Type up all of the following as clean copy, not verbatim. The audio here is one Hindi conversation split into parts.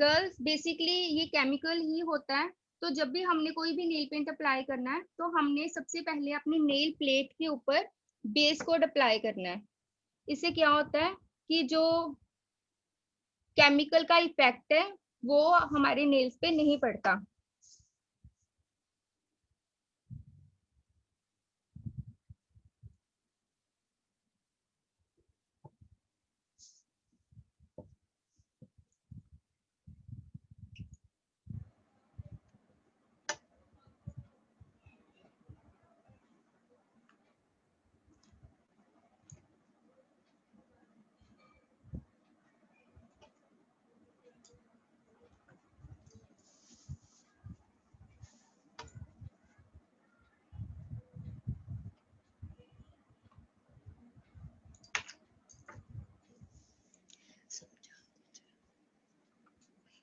गर्ल्स बेसिकली ये केमिकल ही होता है। तो जब भी हमने कोई भी नेल पेंट अप्लाई करना है तो हमने सबसे पहले अपनी नेल प्लेट के ऊपर बेस कोड अप्लाई करना है। इससे क्या होता है कि जो केमिकल का इफेक्ट है वो हमारे नेल्स पे नहीं पड़ता।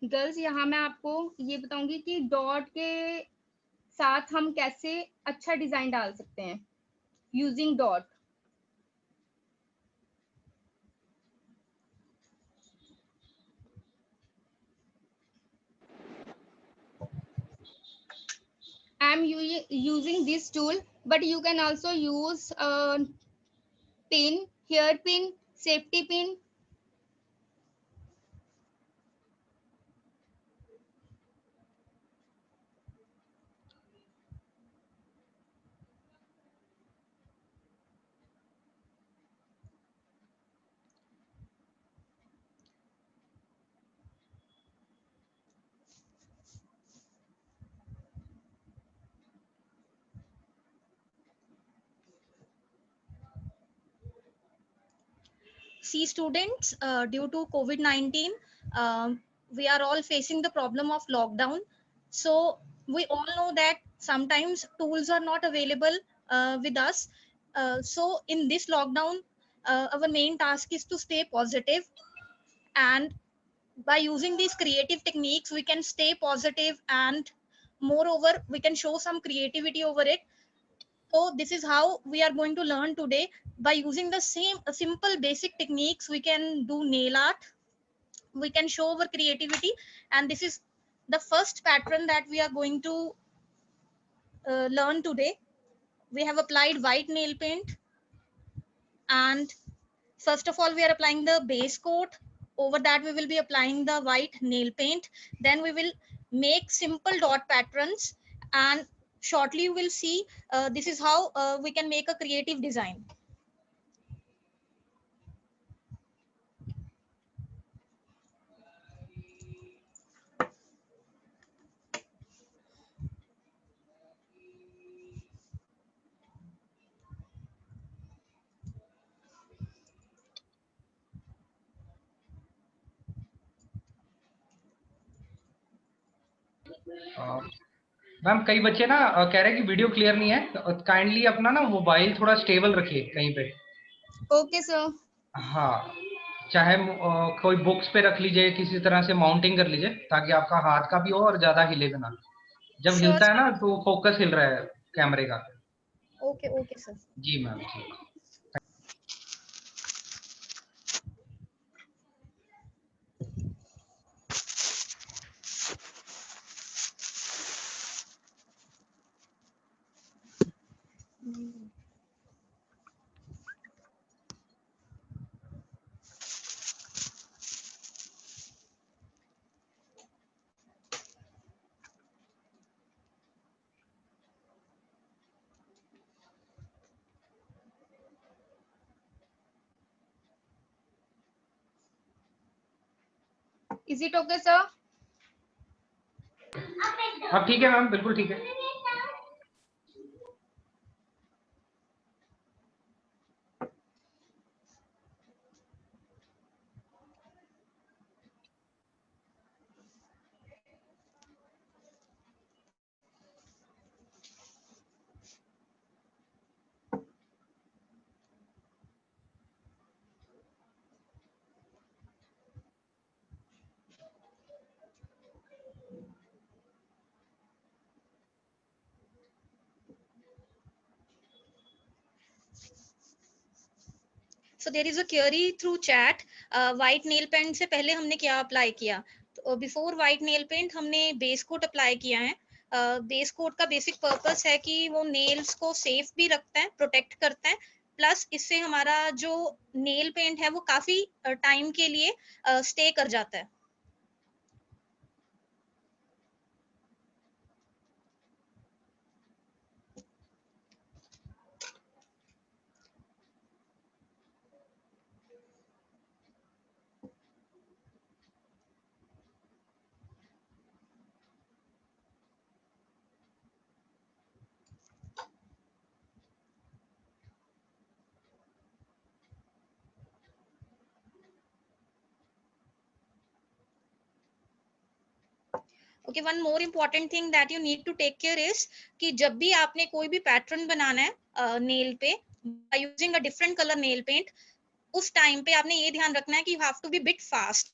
गर्ल्स यहाँ मैं आपको ये बताऊंगी कि डॉट के साथ हम कैसे अच्छा डिजाइन डाल सकते हैं using dot. I am using this tool, but you can also use pin, hair pin, safety pin. See students, due to COVID-19, we are all facing the problem of lockdown. So we all know that sometimes tools are not available with us. So in this lockdown, our main task is to stay positive, and by using these creative techniques, we can stay positive, and moreover, we can show some creativity over it. So this is how we are going to learn today. By using the same simple basic techniques, we can do nail art, we can show our creativity, and this is the first pattern that we are going to learn today. We have applied white nail paint, and first of all we are applying the base coat. Over that we will be applying the white nail paint. Then we will make simple dot patterns, and shortly you will see this is how we can make a creative design. Ma'am कई बच्चे ना कह रहे हैं कि वीडियो क्लियर नहीं है, काइंडली अपना ना मोबाइल थोड़ा स्टेबल रखिए कहीं पे। Okay sir. हाँ, चाहे कोई बुक्स पे रख लीजिए, किसी तरह से माउंटिंग कर लीजिए ताकि आपका हाथ का भी हो और ज्यादा हिलेगा ना। जब Sure, हिलता है sir. ना तो फोकस हिल रहा है कैमरे का। Okay, okay, sir. जी मैम, ठीक। Is it okay sir? अब ठीक है मैम, बिल्कुल ठीक है। So there is a query through chat. White nail paint से पहले हमने क्या अप्लाई किया? तो बिफोर व्हाइट नेल पेंट हमने बेस कोट अप्लाई किया है। बेस कोट का बेसिक पर्पस है कि वो नेल्स को सेफ भी रखता है, प्रोटेक्ट करता है, प्लस इससे हमारा जो नेल पेंट है वो काफी टाइम के लिए स्टे कर जाता है। Okay, one more important thing that you need to take care is कि जब भी आपने कोई भी पैटर्न बनाना है नेल पे by using a different colour nail paint, उस टाइम पे आपने ये ध्यान रखना है कि you have to be bit fast.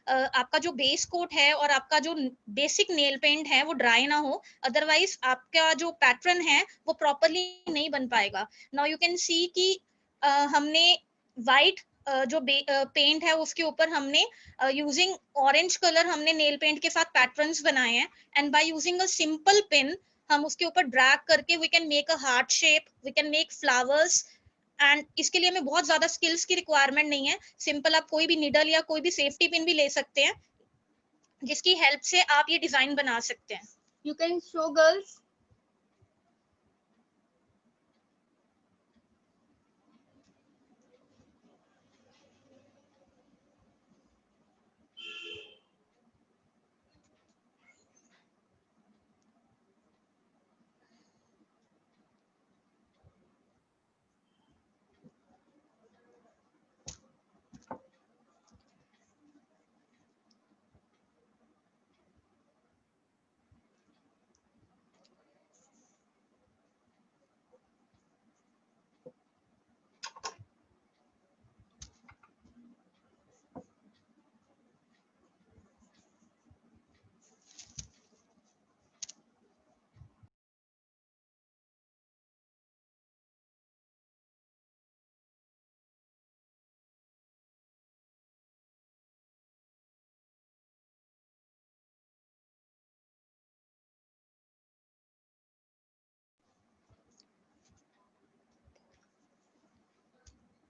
आपका जो बेस कोट है और आपका जो बेसिक नेल पेंट है वो ड्राई ना हो, अदरवाइज आपका जो पैटर्न है वो प्रॉपरली नहीं बन पाएगा। नाउ यू कैन सी कि हमने वाइट जो पेंट है उसके ऊपर हमने यूजिंग ऑरेंज कलर हमने नेल पेंट के साथ पैटर्न्स बनाए हैं, and by using a simple pin हम उसके ऊपर ड्रैग करके we can make a heart shape, we can make flowers. And इसके लिए हमें बहुत ज्यादा स्किल्स की रिक्वायरमेंट नहीं है, सिंपल आप कोई भी निडल या कोई भी सेफ्टी पिन भी ले सकते हैं जिसकी हेल्प से आप ये डिजाइन बना सकते हैं। You can show girls.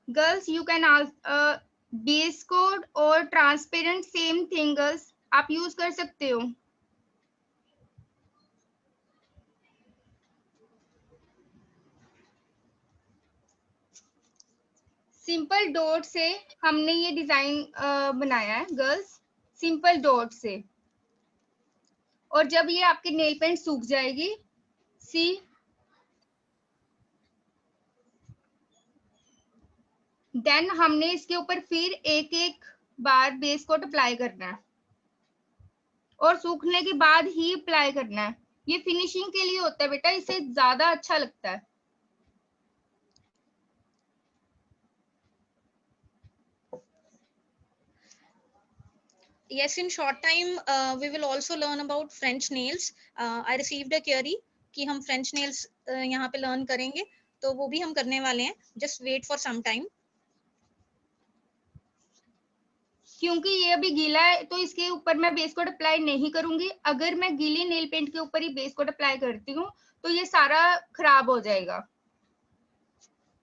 Girls, you can also base coat और transparent same thing girls आप use कर सकते हो। सिंपल डॉट से हमने ये डिजाइन बनाया है गर्ल्स, सिंपल डॉट से। और जब ये आपके नेल पेंट सूख जाएगी, सी देन हमने इसके ऊपर फिर एक एक बार बेस कोट अप्लाई करना है और सूखने के बाद ही अप्लाई करना है। ये फिनिशिंग के लिए होता है बेटा, इससे ज्यादा अच्छा लगता है। Yes, in short time we will also learn about French nails. I received a query कि हम French nails यहाँ पे learn करेंगे, तो वो भी हम करने वाले हैं। Just wait for some time. क्योंकि ये अभी गीला है तो इसके ऊपर मैं बेस कोट अप्लाई नहीं करूंगी। अगर मैं गीली नेल पेंट के ऊपर ही बेस कोट अप्लाई करती हूँ तो ये सारा खराब हो जाएगा।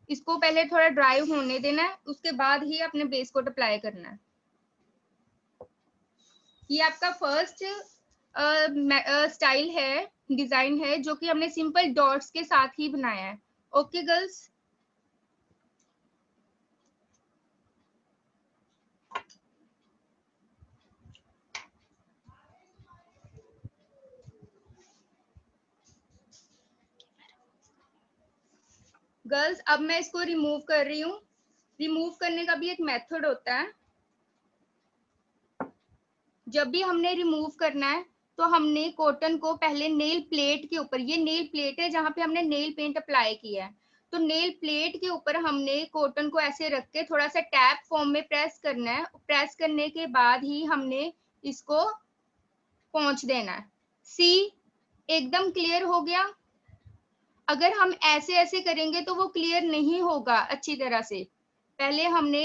इसको पहले थोड़ा ड्राई होने देना है, उसके बाद ही अपने बेस कोट अप्लाई करना है। ये आपका फर्स्ट स्टाइल है, डिजाइन है जो कि हमने सिंपल डॉट्स के साथ ही बनाया है। ओके गर्ल्स, गर्ल्स अब मैं इसको रिमूव कर रही हूँ। रिमूव करने का भी एक मेथड होता है। जब भी हमने रिमूव करना है तो हमने कॉटन को पहले नेल प्लेट के ऊपर, ये नेल प्लेट है जहां पे हमने नेल पेंट अप्लाई किया है, तो नेल प्लेट के ऊपर हमने कॉटन को ऐसे रख के थोड़ा सा टैप फॉर्म में प्रेस करना है। प्रेस करने के बाद ही हमने इसको पोंछ देना है। सी एकदम क्लियर हो गया। अगर हम ऐसे ऐसे करेंगे तो वो क्लियर नहीं होगा अच्छी तरह से। पहले हमने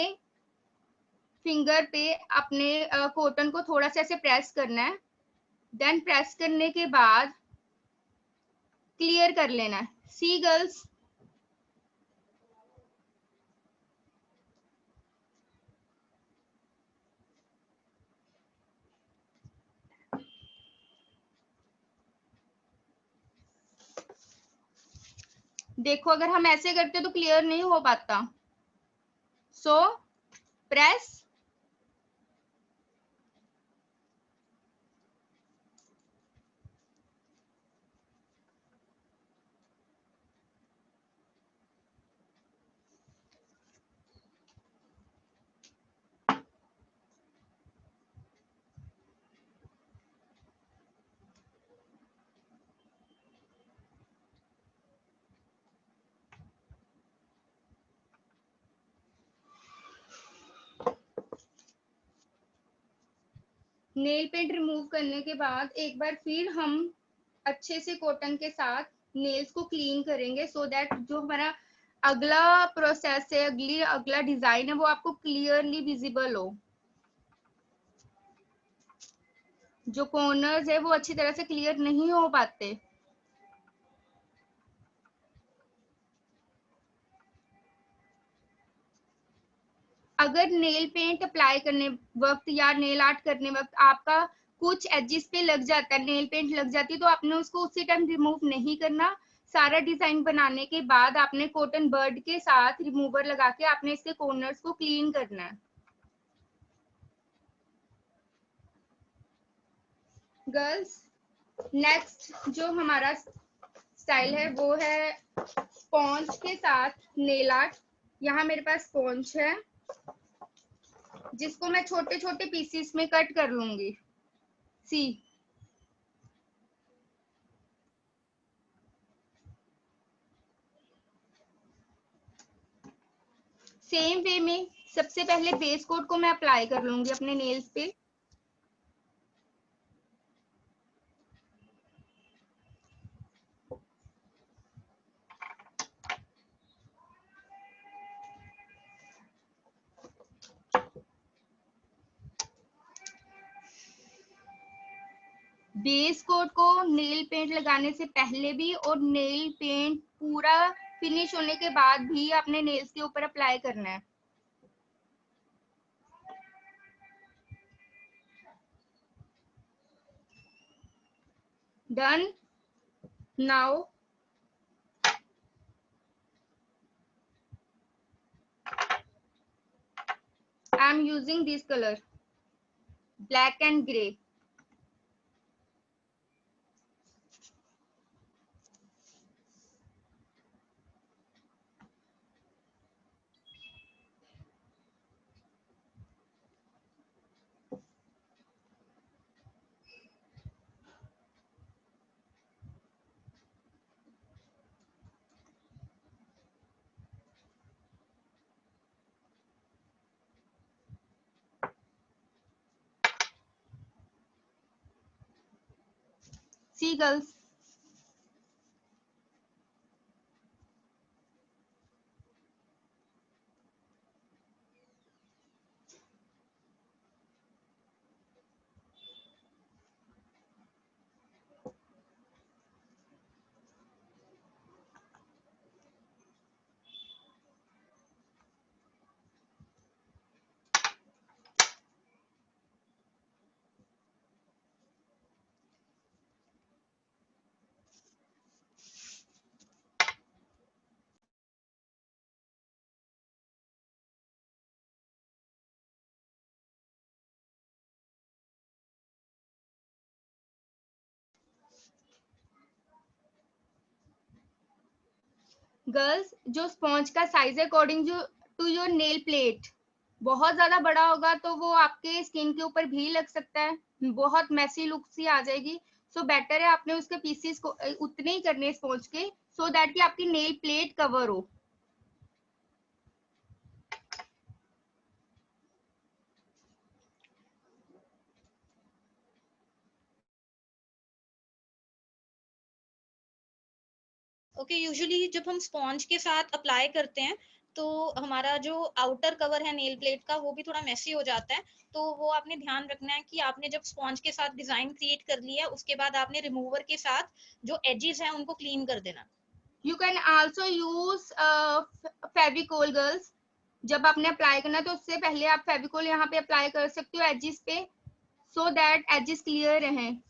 फिंगर पे अपने कॉटन को थोड़ा सा ऐसे प्रेस करना है। देन प्रेस करने के बाद क्लियर कर लेना है। सी गर्ल्स, देखो अगर हम ऐसे करते तो क्लियर नहीं हो पाता। So press, nail paint remove करने के बाद एक बार फिर हम अच्छे से कॉटन के साथ नेल्स को क्लीन करेंगे, सो दैट जो हमारा अगला प्रोसेस है, अगला डिजाइन है, वो आपको क्लियरली विजिबल हो। जो कॉर्नर्स है वो अच्छी तरह से क्लियर नहीं हो पाते। अगर नेल पेंट अप्लाई करने वक्त या नेल आर्ट करने वक्त आपका कुछ एजेस पे लग जाता है, नेल पेंट लग जाती है, तो आपने उसको उसी टाइम रिमूव नहीं करना। सारा डिजाइन बनाने के बाद आपने कॉटन बर्ड के साथ रिमूवर लगा के आपने इसके कॉर्नर्स को क्लीन करना है। गर्ल्स, नेक्स्ट जो हमारा स्टाइल है वो है स्पॉन्ज के साथ नेल आर्ट। यहाँ मेरे पास स्पॉन्ज है जिसको मैं छोटे छोटे पीसेस में कट कर लूंगी। सी, सेम वे में सबसे पहले बेस कोट को मैं अप्लाई कर लूंगी अपने नेल्स पे। बेस कोट को नेल पेंट लगाने से पहले भी और नेल पेंट पूरा फिनिश होने के बाद भी अपने नेल्स के ऊपर अप्लाई करना है। Done. Now I am using this colour, black and grey. See girls, girls जो स्पॉन्ज का साइज है according to your nail plate, बहुत ज्यादा बड़ा होगा तो वो आपके स्किन के ऊपर भी लग सकता है, बहुत मैसी लुक सी आ जाएगी। सो बेटर है आपने उसके पीसेस को उतने ही करने स्पॉन्ज के, सो दैट कि आपकी नेल प्लेट कवर हो। ओके यूजुअली जब हम स्पॉन्ज के साथ अप्लाई करते हैं तो हमारा जो आउटर कवर है नेल प्लेट का वो भी थोड़ा मेसी हो जाता है। तो वो आपने ध्यान रखना है कि आपने जब स्पॉन्ज के साथ डिजाइन क्रिएट कर लिया है उसके बाद आपने रिमूवर के साथ जो एजेस हैं उनको क्लीन कर देना। You can also use Fevicol girls. जब आपने अप्लाई करना है तो उससे पहले आप फेविकोल यहाँ पे अप्लाई कर सकते हो एजेस पे, सो दैट एजेस क्लियर रहें।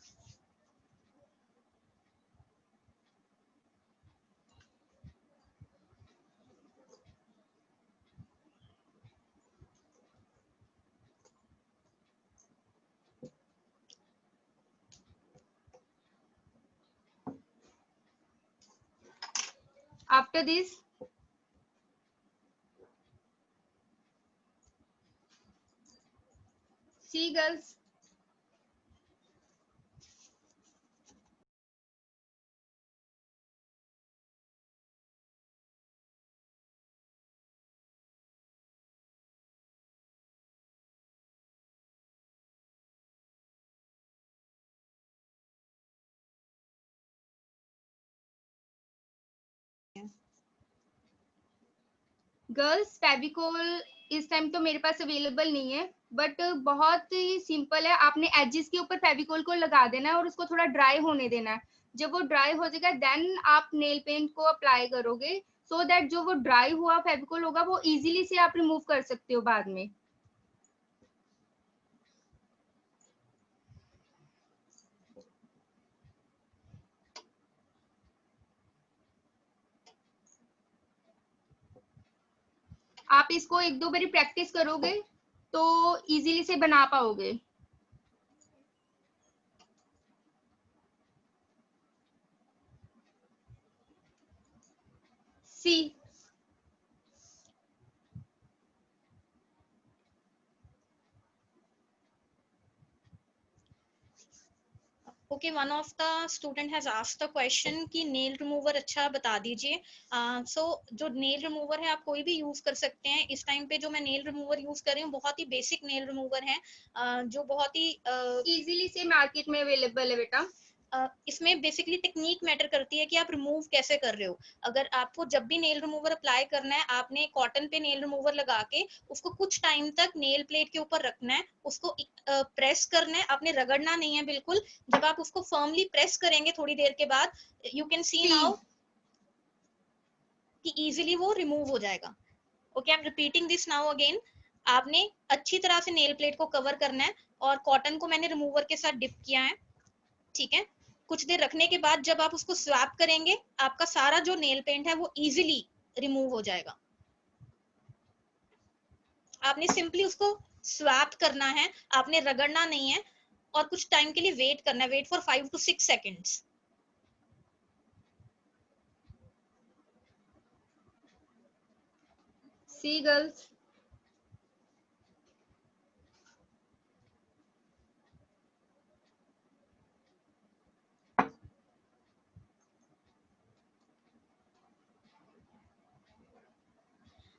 After this, see girls, girls Fevicol इस टाइम तो मेरे पास अवेलेबल नहीं है, बट बहुत ही सिंपल है। आपने एजेस के ऊपर फेविकोल को लगा देना है और उसको थोड़ा ड्राई होने देना है। जब वो ड्राई हो जाएगा देन आप नेल पेंट को अप्लाई करोगे, सो दैट जो वो ड्राई हुआ फेविकोल होगा वो इजीली से आप रिमूव कर सकते हो बाद में। आप इसको एक दो बारी प्रैक्टिस करोगे तो इजीली से बना पाओगे। See okay, one of the student has asked the question कि नेल रिमूवर अच्छा बता दीजिए। सो जो नेल रिमूवर है आप कोई भी यूज कर सकते हैं। इस टाइम पे जो मैं नेल रिमूवर यूज कर रही हूँ बहुत ही बेसिक नेल रिमूवर है, जो बहुत ही इजीली से मार्केट में अवेलेबल है बेटा। इसमें बेसिकली टेक्निक मैटर करती है कि आप रिमूव कैसे कर रहे हो। अगर आपको जब भी नेल रिमूवर अप्लाई करना है आपने कॉटन पे नेल रिमूवर लगा के उसको कुछ टाइम तक नेल प्लेट के ऊपर रखना है, उसको प्रेस करना है, आपने रगड़ना नहीं है बिल्कुल। जब आप उसको फर्मली प्रेस करेंगे थोड़ी देर के बाद यू कैन सी नाउ कि इजीली वो रिमूव हो जाएगा। Okay, I am repeating this now again. आपने अच्छी तरह से नेल प्लेट को कवर करना है और कॉटन को मैंने रिमूवर के साथ डिप किया है, ठीक है। कुछ देर रखने के बाद जब आप उसको स्वैप करेंगे आपका सारा जो नेल पेंट है वो इजीली रिमूव हो जाएगा। आपने सिंपली उसको स्वैप करना है, आपने रगड़ना नहीं है और कुछ टाइम के लिए वेट करना है, wait for 5 to 6 seconds। See girls,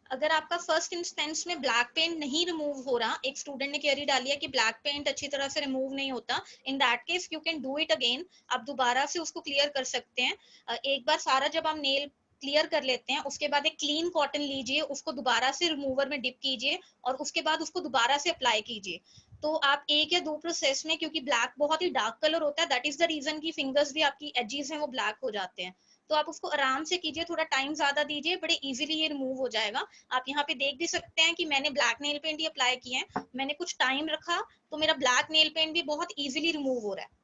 अगर आपका फर्स्ट इंस्टेंस में ब्लैक पेंट नहीं रिमूव हो रहा, एक स्टूडेंट ने क्वेरी डाली है कि ब्लैक पेंट अच्छी तरह से रिमूव नहीं होता, in that case you can do it again. आप दोबारा से उसको क्लियर कर सकते हैं। एक बार सारा जब आप नेल क्लियर कर लेते हैं उसके बाद एक क्लीन कॉटन लीजिए, उसको दोबारा से रिमूवर में डिप कीजिए और उसके बाद उसको दोबारा से अप्लाई कीजिए। तो आप एक या दो प्रोसेस में, क्योंकि ब्लैक बहुत ही डार्क कलर होता है, दैट इज द रीजन की फिंगर्स भी आपकी एजेस हैं वो ब्लैक हो जाते हैं। तो आप उसको आराम से कीजिए, थोड़ा टाइम ज्यादा दीजिए, बड़े इजीली ये रिमूव हो जाएगा। आप यहाँ पे देख भी सकते हैं कि मैंने ब्लैक नेल पेंट ही अप्लाई किया है, मैंने कुछ टाइम रखा तो मेरा ब्लैक नेल पेंट भी बहुत इजीली रिमूव हो रहा है।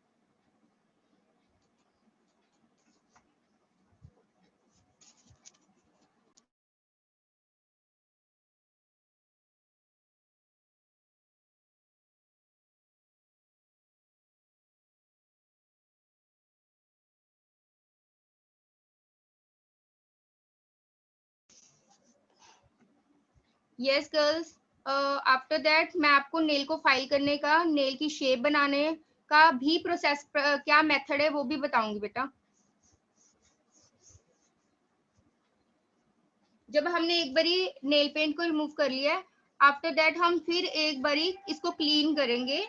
यस गर्ल्स, आफ्टर दैट मैं आपको नेल को फाइल करने का, नेल की शेप बनाने का भी प्रोसेस क्या मेथड है वो भी बताऊंगी बेटा। जब हमने एक बारी नेल पेंट को रिमूव कर लिया है, आफ्टर दैट हम फिर एक बारी इसको क्लीन करेंगे।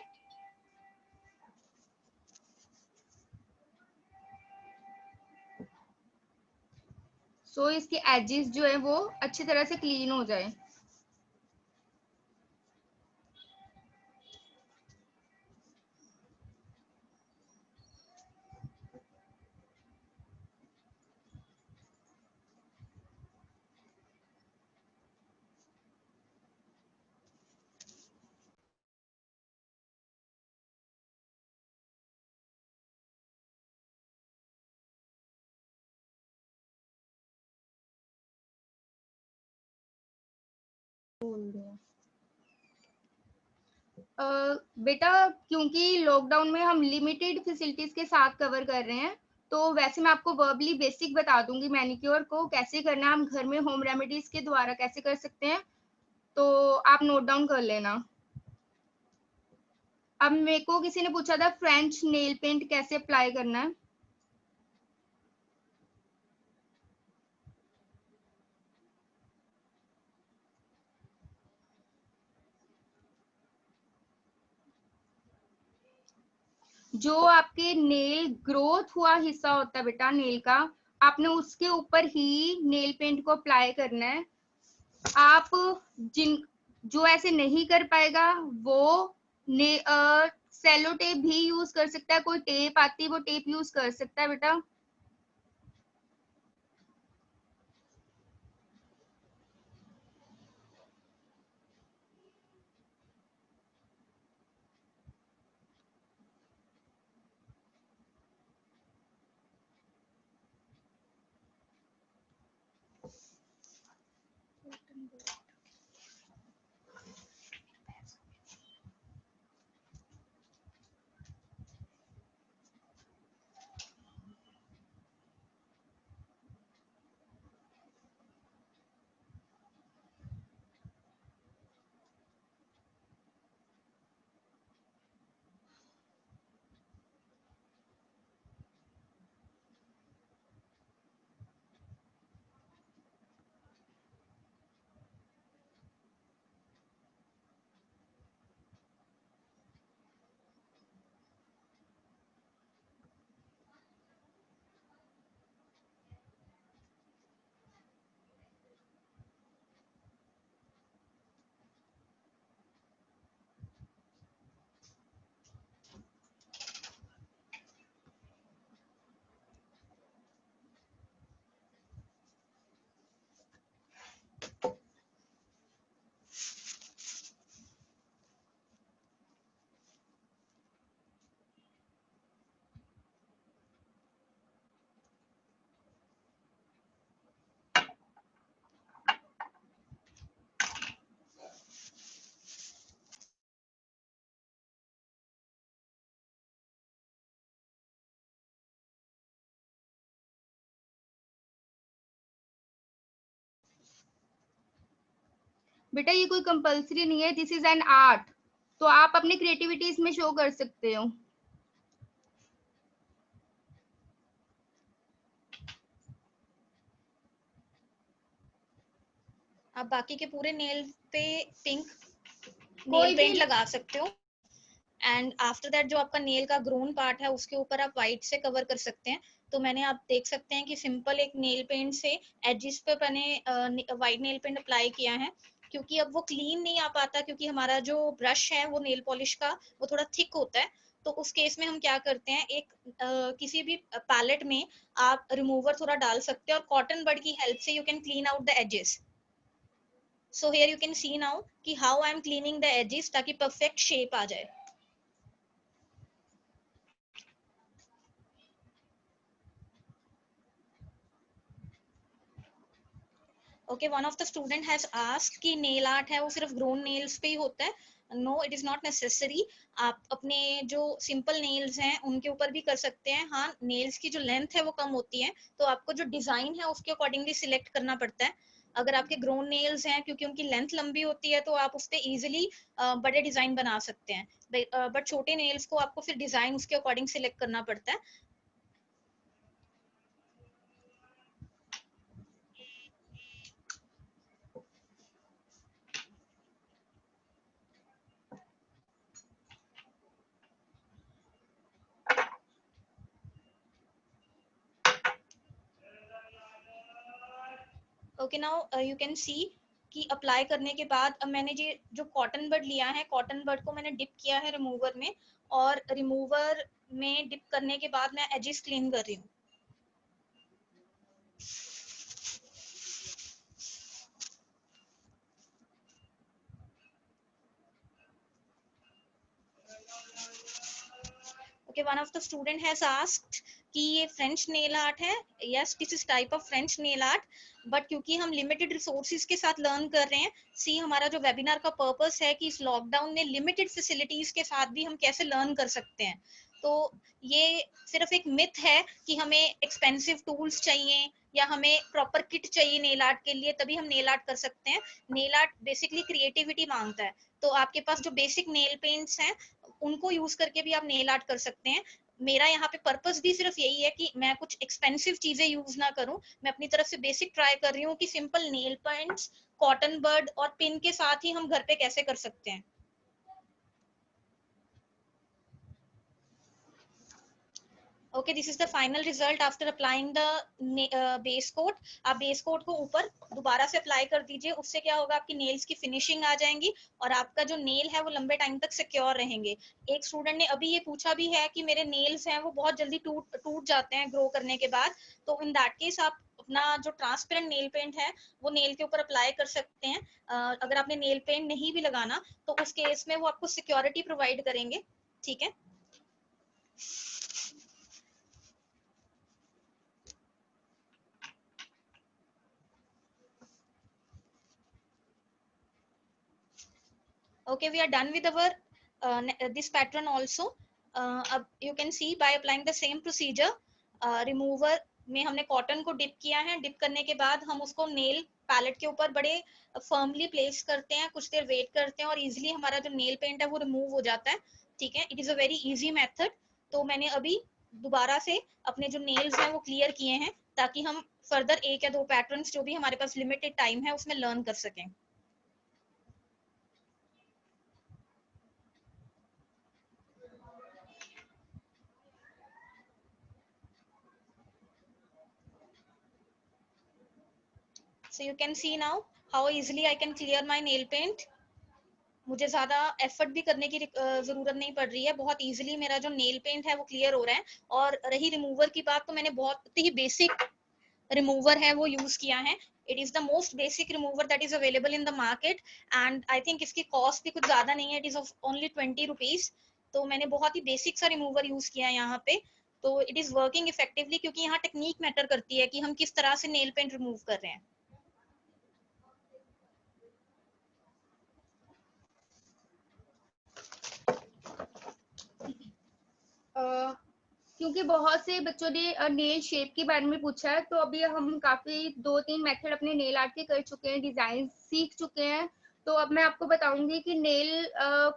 सो इसके एजेस जो है वो अच्छी तरह से क्लीन हो जाए। बेटा क्योंकि लॉकडाउन में हम लिमिटेड फैसिलिटीज के साथ कवर कर रहे हैं, तो वैसे मैं आपको वर्बली बेसिक बता दूंगी मैनिक्योर को कैसे करना है, हम घर में होम रेमेडीज के द्वारा कैसे कर सकते हैं, तो आप नोट डाउन कर लेना। अब मेरे को किसी ने पूछा था फ्रेंच नेल पेंट कैसे अप्लाई करना है। जो आपके नेल ग्रोथ हुआ हिस्सा होता है बेटा नेल का, आपने उसके ऊपर ही नेल पेंट को अप्लाई करना है। आप जिन जो ऐसे नहीं कर पाएगा वो सेलो टेप भी यूज कर सकता है, कोई टेप आती है वो टेप यूज कर सकता है बेटा। बेटा ये कोई कंपल्सरी नहीं है, दिस इज एन आर्ट, तो आप अपनी क्रिएटिविटी इसमें शो कर सकते हो। आप बाकी के पूरे नेल पे पिंक कोई नेल पेंट भी लगा सकते हो एंड आफ्टर दैट जो आपका नेल का ग्रोन पार्ट है उसके ऊपर आप व्हाइट से कवर कर सकते हैं। तो मैंने आप देख सकते हैं कि सिंपल एक नेल पेंट से एजिस पे मैंने व्हाइट नेल पेंट अप्लाई किया है, क्योंकि अब वो क्लीन नहीं आ पाता क्योंकि हमारा जो ब्रश है वो नेल पॉलिश का वो थोड़ा थिक होता है। तो उस केस में हम क्या करते हैं, एक किसी भी पैलेट में आप रिमूवर थोड़ा डाल सकते हैं और कॉटन बड की हेल्प से you can clean out the edges. So here you can see now कि how I am cleaning the edges ताकि परफेक्ट शेप आ जाए। Okay, one of the student has asked कि नेल आर्ट है वो सिर्फ ग्रोन नेल्स पे ही होता है। No, it is not necessary. आप अपने जो सिंपल नेल्स हैं उनके ऊपर भी कर सकते हैं। हाँ, नेल्स की जो लेंथ है वो कम होती है तो आपको जो डिजाइन है उसके अकॉर्डिंगली सिलेक्ट करना पड़ता है। अगर आपके ग्रोन नेल्स हैं क्योंकि उनकी लेंथ लंबी होती है तो आप उस पर इजिली बड़े डिजाइन बना सकते हैं, बट छोटे नेल्स को आपको फिर डिजाइन उसके अकॉर्डिंग सिलेक्ट करना पड़ता है। ओके नाउ यू कैन सी कि अप्लाई करने के बाद अब मैंने जो कॉटन बड लिया है, कॉटन बड को मैंने डिप किया है रिमूवर में, और रिमूवर में डिप करने के बाद मैं एजेस क्लीन कर रही हूँ। Okay, one of the student has asked कि ये फ्रेंच नेल आर्ट है। Yes, this is type of French nail art, but क्योंकि हम लिमिटेड रिसोर्सेज के साथ लर्न कर रहे हैं, सी हमारा जो वेबिनार का पर्पस है कि इस लॉकडाउन में लिमिटेड फैसिलिटीज के साथ भी हम कैसे लर्न कर सकते हैं। तो ये सिर्फ एक मिथ है कि हमें एक्सपेंसिव टूल्स चाहिए या हमें प्रॉपर किट चाहिए नेल आर्ट के लिए तभी हम नेल आर्ट कर सकते हैं। नेल आर्ट बेसिकली क्रिएटिविटी मांगता है, तो आपके पास जो बेसिक नेल पेंट्स हैं उनको यूज करके भी आप नेल आर्ट कर सकते हैं। मेरा यहाँ पे पर्पस भी सिर्फ यही है कि मैं कुछ एक्सपेंसिव चीजें यूज ना करूं, मैं अपनी तरफ से बेसिक ट्राई कर रही हूँ कि सिंपल नेल पेंट्स, कॉटन बड और पिन के साथ ही हम घर पे कैसे कर सकते हैं। Okay, this is the final result after applying the base coat. आप बेस कोट को ऊपर दोबारा से अप्लाई कर दीजिए, उससे क्या होगा, आपकी नेल्स की फिनिशिंग आ जाएंगी और आपका जो नेल है वो लंबे टाइम तक सिक्योर रहेंगे। एक स्टूडेंट ने अभी ये पूछा भी है कि मेरे नेल्स हैं वो बहुत जल्दी टूट जाते हैं ग्रो करने के बाद, तो इन दैट केस आप अपना जो ट्रांसपेरेंट नेल पेंट है वो नेल के ऊपर अप्लाई कर सकते हैं। अगर आपने नेल पेंट नहीं भी लगाना तो उस केस में वो आपको सिक्योरिटी प्रोवाइड करेंगे। ठीक है, okay, we are done with our this pattern also. You can see by applying the same procedure, remover में हमने कॉटन को डिप किया है, डिप करने के बाद हम उसको नेल पैलेट के ऊपर बड़े फर्मली प्लेस करते हैं, कुछ देर वेट करते हैं और इजीली हमारा जो नेल पेंट है वो रिमूव हो जाता है। ठीक है, it is a very easy method. तो मैंने अभी दोबारा से अपने जो नेल्स हैं वो क्लियर किए हैं ताकि हम फर्दर एक या दो पैटर्न्स जो भी हमारे पास लिमिटेड टाइम है उसमें लर्न कर सकें। So you can see now how easily I can clear my nail paint. मुझे ज्यादा एफर्ट भी करने की जरूरत नहीं पड़ रही है, बहुत इजीली मेरा जो नेल पेंट है वो क्लियर हो रहा है। और रही रिमूवर की बात, तो मैंने बहुत ही बेसिक रिमूवर है वो यूज किया है। It is the most basic remover that is available in the market and I think इसकी कॉस्ट भी कुछ ज्यादा नहीं है, it is of only 20 rupees. तो मैंने बहुत ही बेसिक सा रिमूवर यूज किया है यहाँ पे, तो इट इज वर्किंग इफेक्टिवली क्योंकि यहाँ टेक्निक मैटर करती है कि हम किस तरह से नेल पेंट रिमूव कर रहे हैं। क्योंकि बहुत से बच्चों ने नेल शेप के बारे में पूछा है, तो अभी हम काफी 2-3 मेथड अपने नेल आर्ट के कर चुके हैं, डिजाइन सीख चुके हैं। तो अब मैं आपको बताऊंगी कि नेल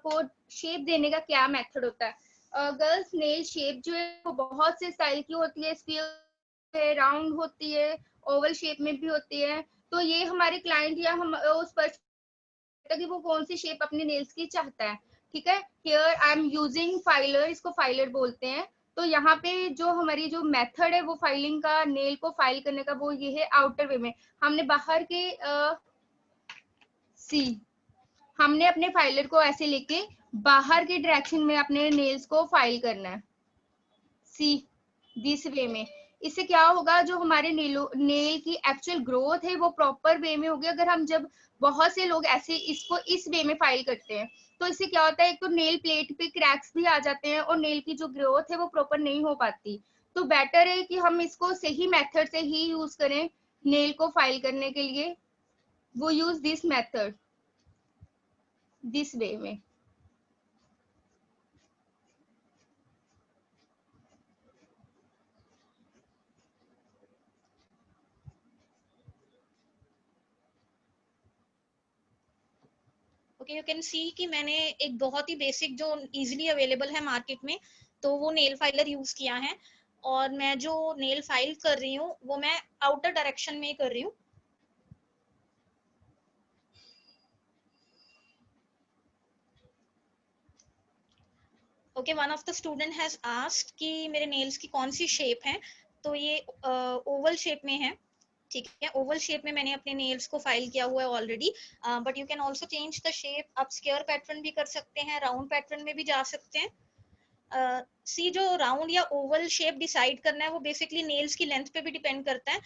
को शेप देने का क्या मेथड होता है। गर्ल्स, नेल शेप जो है वो बहुत से स्टाइल की होती है, स्क्वायर, राउंड होती है, ओवल शेप में भी होती है। तो ये हमारे क्लाइंट या हम उस पर कि वो कौन सी शेप अपने नेल्स की चाहता है। ठीक है, here I am using filer, इसको फाइलर बोलते हैं। तो यहाँ पे जो हमारी जो मेथड है वो फाइलिंग का, नेल को फाइल करने का, वो ये है आउटर वे में। हमने बाहर के हमने अपने फाइलर को ऐसे लेके बाहर के डायरेक्शन में अपने नेल्स को फाइल करना है, सी दिस वे में। इससे क्या होगा, जो हमारे नेल की एक्चुअल ग्रोथ है वो प्रॉपर वे में होगी। अगर हम जब बहुत से लोग ऐसे इसको इस वे में फाइल करते हैं तो इससे क्या होता है, एक तो नेल प्लेट पे क्रैक्स भी आ जाते हैं और नेल की जो ग्रोथ है वो प्रॉपर नहीं हो पाती। तो बेटर है कि हम इसको सही मेथड से ही यूज करें नेल को फाइल करने के लिए। वो use this method, this way में। ओके, यू कैन सी कि मैंने एक बहुत ही बेसिक जो इजीली अवेलेबल है मार्केट में, तो वो नेल फाइलर यूज किया है। और मैं जो नेल फाइल कर रही हूँ वो मैं आउटर डायरेक्शन में कर रही हूँ। Okay, one of the student has asked कि मेरे नेल्स की कौन सी शेप है, तो ये ओवल शेप में है। ठीक है, ओवल शेप में मैंने अपने नेल्स को फाइल किया हुआ है already, but you can also change the shape, आप स्क्वायर पैटर्न भी कर सकते हैं, राउंड पैटर्न में भी जा सकते हैं। सी जो राउंड या ओवल शेप डिसाइड करना है वो बेसिकली नेल्स की लेंथ पे भी डिपेंड करता है।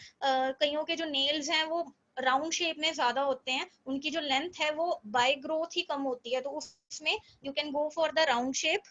कईयों के जो नेल्स हैं वो राउंड शेप में ज्यादा होते हैं, उनकी जो लेंथ है वो बाय ग्रोथ ही कम होती है, तो उसमें you can go for the round shape.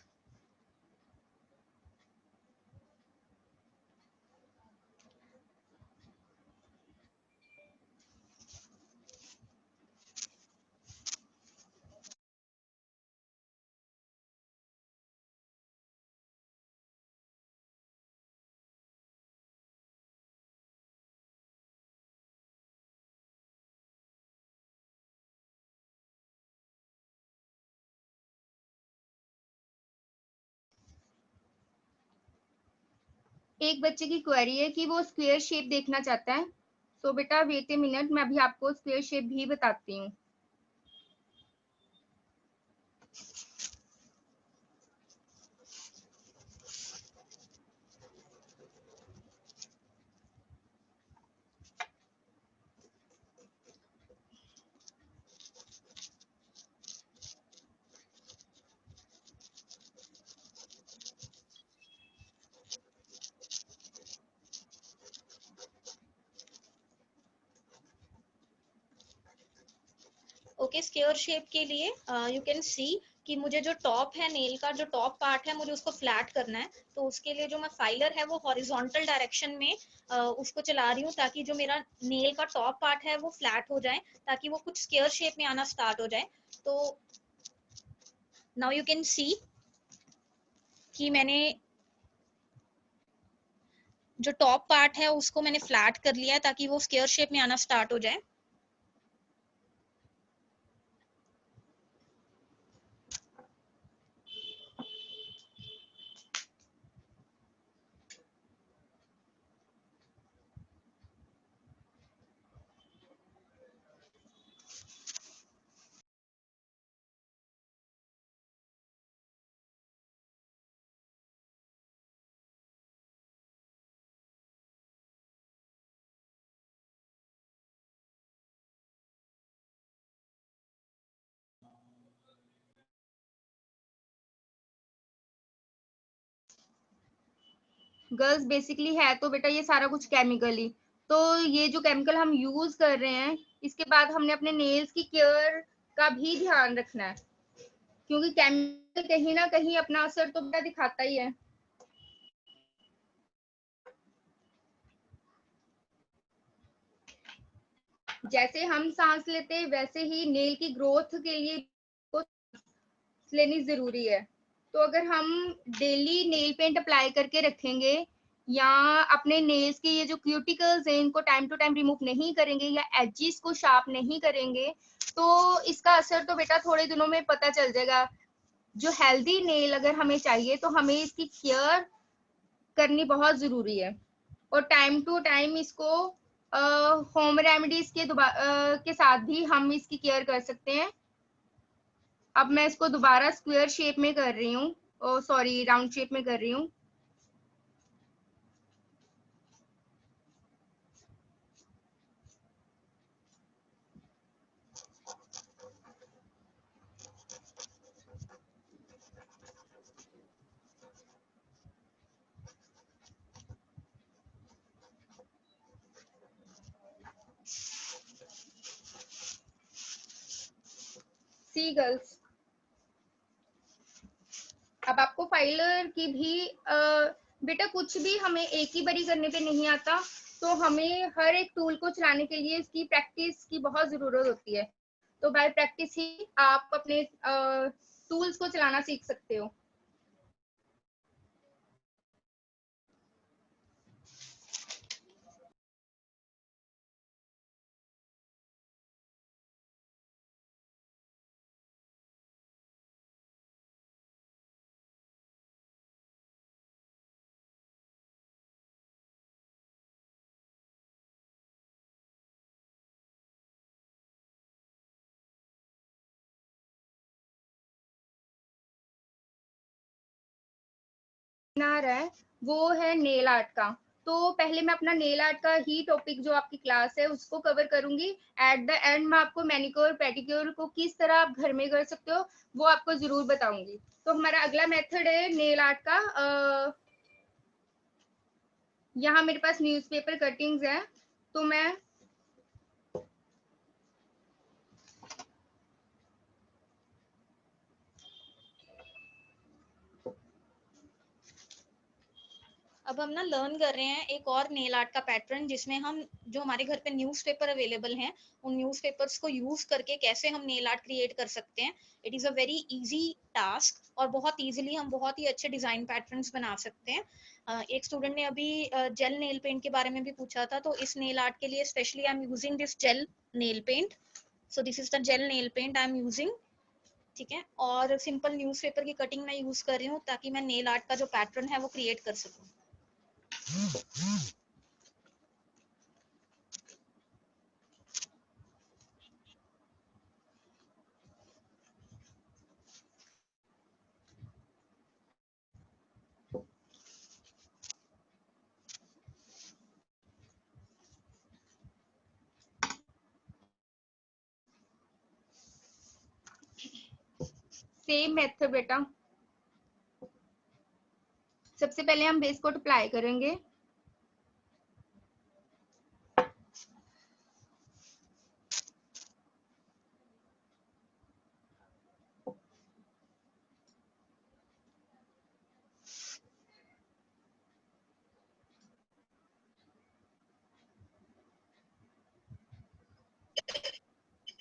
एक बच्चे की क्वेरी है कि वो स्क्वायर शेप देखना चाहता है। तो बेटा वेट ए मिनट, मैं अभी आपको स्क्वायर शेप भी बताती हूँ। ओके, स्क्वायर शेप के लिए यू कैन सी कि मुझे जो टॉप है नेल का, जो टॉप पार्ट है मुझे उसको फ्लैट करना है, तो उसके लिए जो मैं फाइलर है वो हॉरिजॉन्टल डायरेक्शन में उसको चला रही हूँ, ताकि जो मेरा नेल का टॉप पार्ट है वो फ्लैट हो जाए, ताकि वो कुछ स्क्वायर शेप में आना स्टार्ट हो जाए। तो नाउ यू कैन सी कि मैंने जो टॉप पार्ट है उसको मैंने फ्लैट कर लिया है, ताकि वो स्क्वायर शेप में आना स्टार्ट हो जाए। गर्ल्स बेसिकली है तो बेटा ये सारा कुछ केमिकल ही, तो ये जो केमिकल हम यूज कर रहे हैं इसके बाद हमने अपने नेल्स की केयर का भी ध्यान रखना है, क्योंकि केमिकल कहीं ना कहीं अपना असर तो बेटा दिखाता ही है। जैसे हम सांस लेते हैं वैसे ही नेल की ग्रोथ के लिए लेनी जरूरी है। तो अगर हम डेली नेल पेंट अप्लाई करके रखेंगे या अपने नेल्स के ये जो क्यूटिकल्स हैं इनको टाइम टू टाइम रिमूव नहीं करेंगे या एजेस को शार्प नहीं करेंगे, तो इसका असर तो बेटा थोड़े दिनों में पता चल जाएगा। जो हेल्दी नेल अगर हमें चाहिए तो हमें इसकी केयर करनी बहुत जरूरी है, और टाइम टू टाइम इसको होम रेमेडीज के साथ भी हम इसकी केयर कर सकते हैं। अब मैं इसको दोबारा स्क्वायर शेप में कर रही हूँ, सॉरी राउंड शेप में कर रही हूँ। सी गर्ल्स, अब आपको फाइलर की भी बेटा कुछ भी हमें एक ही बारी करने पे नहीं आता, तो हमें हर एक टूल को चलाने के लिए इसकी प्रैक्टिस की बहुत जरूरत होती है। तो बाय प्रैक्टिस ही आप अपने टूल्स को चलाना सीख सकते हो। बना रहा है वो है नेल आर्ट का। तो पहले मैं अपना नेल आर्ट का ही टॉपिक जो आपकी क्लास है उसको कवर करूंगी। एट द एंड मैं आपको मैनिक्योर पेडिक्योर को किस तरह आप घर में कर सकते हो वो आपको जरूर बताऊंगी। तो हमारा अगला मेथड है नेल आर्ट का। यहाँ मेरे पास न्यूज़पेपर कटिंग्स है, तो मैं अब हम ना लर्न कर रहे हैं एक और नेल आर्ट का पैटर्न, जिसमें हम जो हमारे घर पे न्यूज़पेपर अवेलेबल हैं उन न्यूज़पेपर्स को यूज करके कैसे हम नेल आर्ट क्रिएट कर सकते हैं। It is a very easy task और बहुत इजीली हम बहुत ही अच्छे डिजाइन पैटर्न्स बना सकते हैं। एक स्टूडेंट ने अभी जेल नेल पेंट के बारे में भी पूछा था, तो इस नेल आर्ट के लिए specially I am using this gel nail paint. So this is the gel nail paint I am using. ठीक है, और सिंपल न्यूज़पेपर की कटिंग मैं यूज कर रही हूँ ताकि मैं नेल आर्ट का जो पैटर्न है वो क्रिएट कर सकूँ। सेम मेथड बेटा, सबसे पहले हम बेस कोट अप्लाई करेंगे।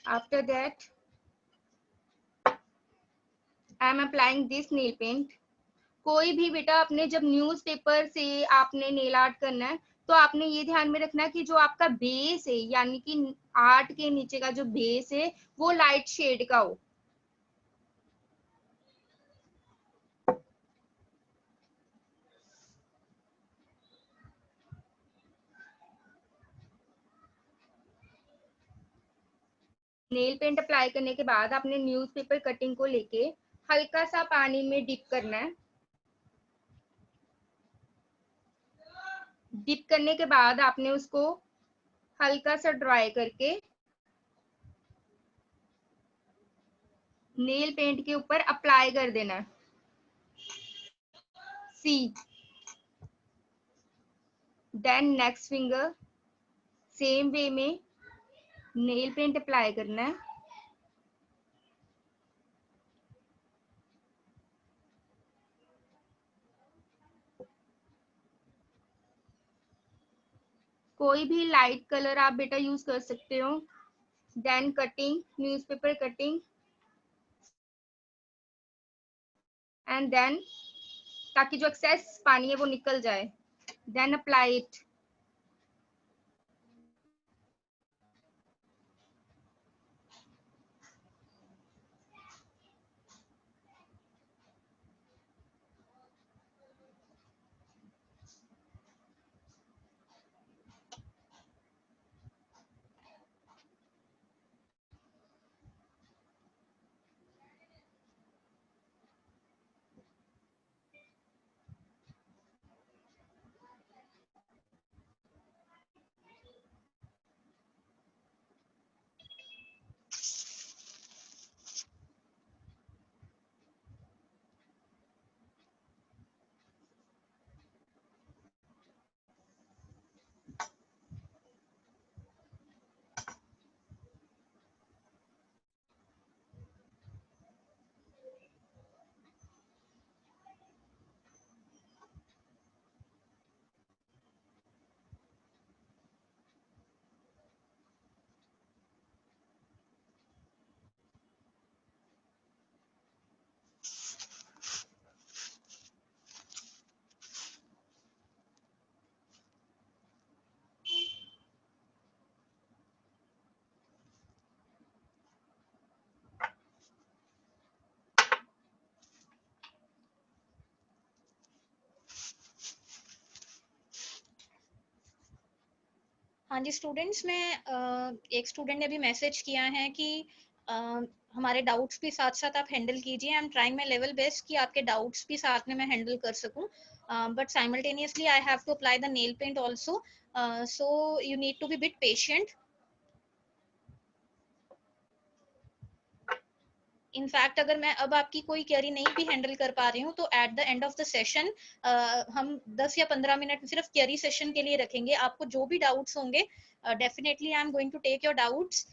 After that I am applying this nail paint. कोई भी बेटा अपने जब न्यूज़पेपर से आपने नेल आर्ट करना है तो आपने ये ध्यान में रखना है कि जो आपका बेस है यानी कि आर्ट के नीचे का जो बेस है वो लाइट शेड का हो। नेल पेंट अप्लाई करने के बाद आपने न्यूज़पेपर कटिंग को लेके हल्का सा पानी में डिप करना है। डिप करने के बाद आपने उसको हल्का सा ड्राई करके नेल पेंट के ऊपर अप्लाई कर देना है। See then next finger same way में नेल पेंट अप्लाई करना है। कोई भी लाइट कलर आप बेटा यूज कर सकते हो। Then cutting newspaper cutting and then ताकि जो एक्सेस पानी है वो निकल जाए। Then apply it. हाँ जी स्टूडेंट्स, मैं एक स्टूडेंट ने अभी मैसेज किया है कि हमारे डाउट्स भी साथ साथ आप हैंडल कीजिए. I am trying my level best कि आपके डाउट्स भी साथ में मैं हैंडल कर सकूं. But simultaneously I have to apply the nail paint also, so you need to be bit patient. In fact अगर मैं अब आपकी कोई क्वेरी नहीं भी हैंडल कर पा रही हूँ तो at the end of the session हम 10 या 15 मिनट सिर्फ क्वेरी सेशन के लिए रखेंगे. आपको जो भी डाउट्स होंगे definitely I am going to take your doubts.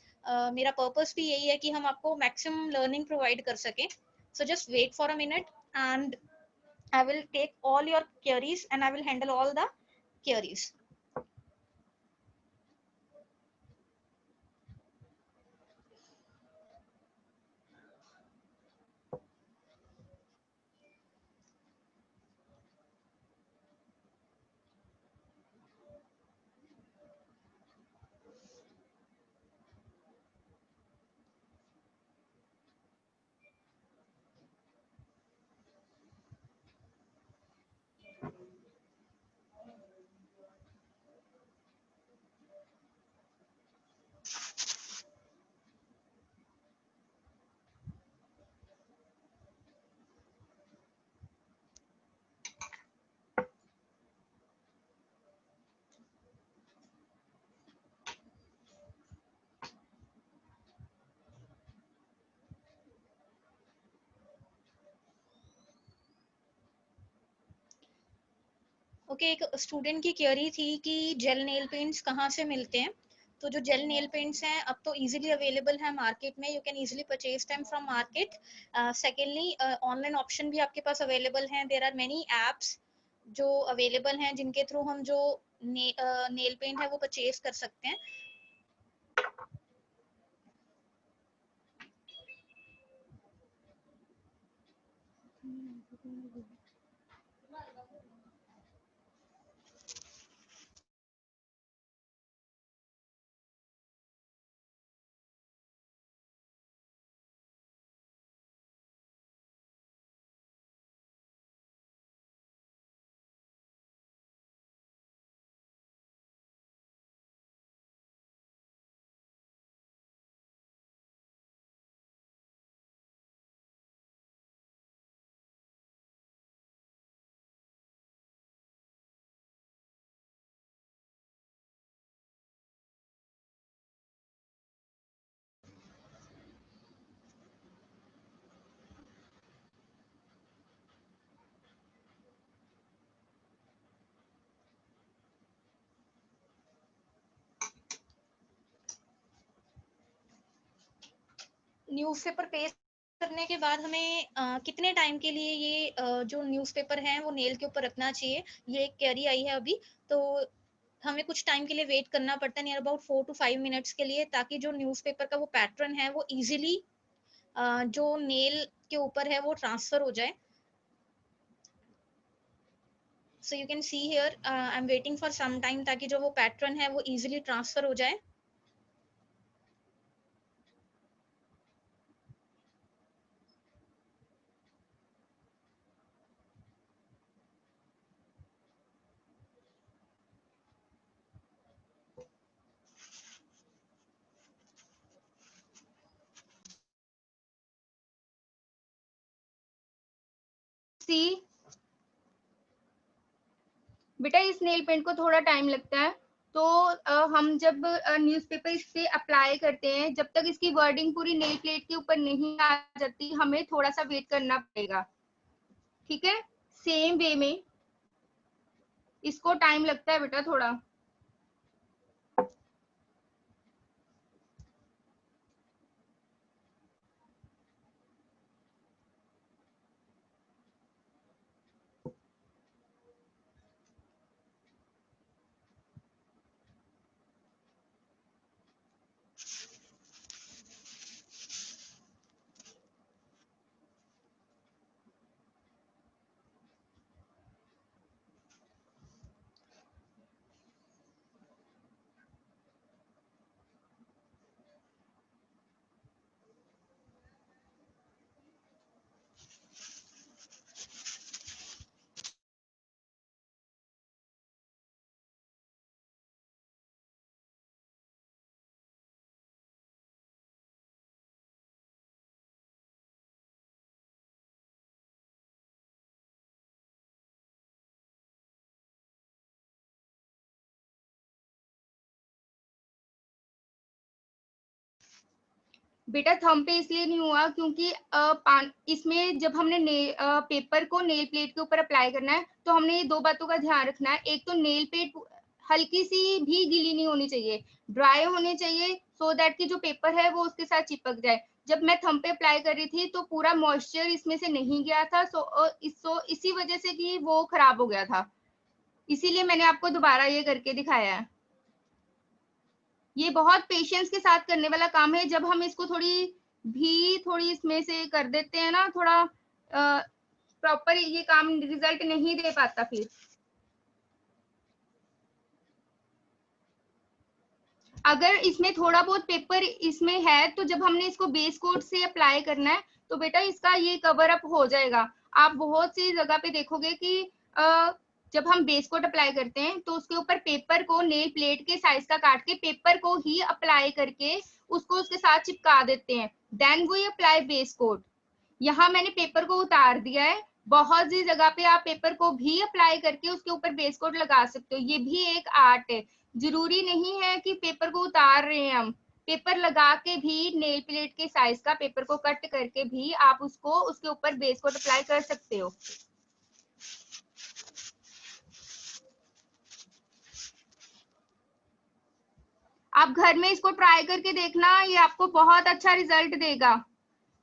मेरा पर्पस भी यही है कि हम आपको मैक्सिमम लर्निंग प्रोवाइड कर सकें. So just wait for a minute and I will take all your queries and I will handle all the queries. Okay, एक स्टूडेंट की क्वेरी थी कि जेल नेल पेंट्स कहाँ से मिलते हैं. तो जो जेल नेल पेंट्स हैं अब तो इजीली अवेलेबल है मार्केट में. You can easily purchase them from market. Secondly online option भी आपके पास अवेलेबल हैं. देयर आर मेनी एप्स जो अवेलेबल हैं जिनके थ्रू हम जो नेल पेंट है वो परचेज कर सकते हैं. न्यूज़पेपर पेस्ट करने के बाद हमें कितने टाइम के लिए ये जो न्यूज़पेपर है वो नेल के ऊपर रखना चाहिए. ये एक क्वेरी आई है अभी. तो हमें कुछ टाइम के लिए वेट करना पड़ता है, नियर अबाउट 4 to 5 मिनट्स के लिए, ताकि जो न्यूज़पेपर का वो पैटर्न है वो इजीली जो नेल के ऊपर है वो ट्रांसफर हो जाए. So you can see here I am waiting for some time ताकि जो वो पैटर्न है वो इजीली ट्रांसफर हो जाए. सी बेटा इस नेल पेंट को थोड़ा टाइम लगता है. तो हम जब न्यूज़पेपर इस पे अप्लाई करते हैं, जब तक इसकी वर्डिंग पूरी नेल प्लेट के ऊपर नहीं आ जाती हमें थोड़ा सा वेट करना पड़ेगा. ठीक है, सेम वे में इसको टाइम लगता है बेटा थोड़ा. बेटा थंब पे इसलिए नहीं हुआ क्योंकि इसमें जब हमने पेपर को नेल प्लेट के ऊपर अप्लाई करना है तो हमने ये दो बातों का ध्यान रखना है। एक तो नेल प्लेट हल्की सी भी गीली नहीं होनी चाहिए, ड्राई होनी चाहिए, सो दैट कि जो पेपर है वो उसके साथ चिपक जाए। जब मैं थंब पे अप्लाई कर रही थी तो पूरा मॉइस्चर इसमें से नहीं गया था, इसी वजह से कि वो खराब हो गया था, इसीलिए मैंने आपको दोबारा ये करके दिखाया है। ये बहुत पेशेंस के साथ करने वाला काम है। जब हम इसको थोड़ी इसमें से कर देते हैं ना, थोड़ा प्रॉपर ये काम रिजल्ट नहीं दे पाता फिर। अगर इसमें थोड़ा बहुत पेपर इसमें है तो जब हमने इसको बेस कोट से अप्लाई करना है तो बेटा इसका ये कवर अप हो जाएगा। आप बहुत सी जगह पे देखोगे कि जब हम बेस कोट अप्लाई करते हैं तो उसके ऊपर पेपर को नेल प्लेट के साइज का काट के पेपर को ही अप्लाई करके उसको उसके साथ चिपका देते हैं, then we apply base coat. यहाँ मैंने पेपर को उतार दिया है, बहुत सी जगह पे आप पेपर को भी अप्लाई करके उसके ऊपर बेस कोट लगा सकते हो, ये भी एक आर्ट है। जरूरी नहीं है कि पेपर को उतार रहे हैं हम, पेपर लगा के भी नेल प्लेट के साइज का पेपर को कट करके भी आप उसको उसके ऊपर बेस कोट अप्लाई कर सकते हो। आप घर में इसको ट्राई करके देखना, ये आपको बहुत अच्छा रिजल्ट देगा।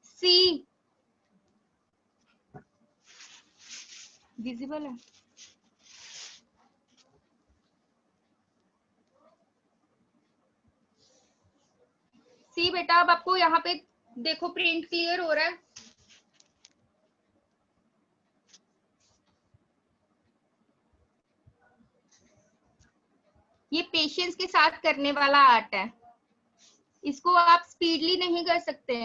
सी विजिबल है? सी बेटा, अब आपको यहाँ पे देखो प्रिंट क्लियर हो रहा है। ये पेशेंस के साथ करने वाला आर्ट है, इसको आप स्पीडली नहीं कर सकते।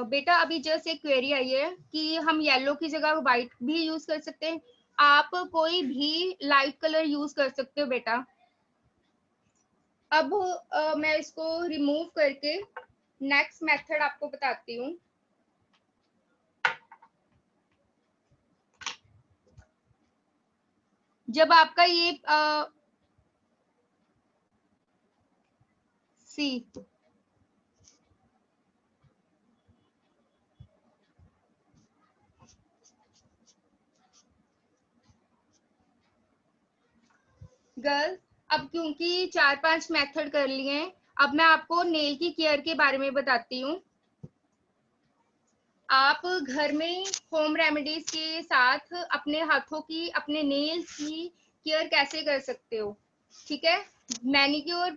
बेटा अभी जस्ट एक क्वेरी आई है कि हम येलो की जगह व्हाइट भी यूज कर सकते हैं। आप कोई भी लाइट कलर यूज कर सकते हो बेटा। अब मैं इसको रिमूव करके नेक्स्ट मेथड आपको बताती हूँ। जब आपका ये सी गर्ल्स, अब क्योंकि 4-5 मेथड कर लिए हैं, अब मैं आपको नेल की केयर के बारे में बताती हूँ। आप घर में होम रेमेडीज के साथ अपने हाथों की, अपने नेल्स की केयर कैसे कर सकते हो, ठीक है। मैनिक्योर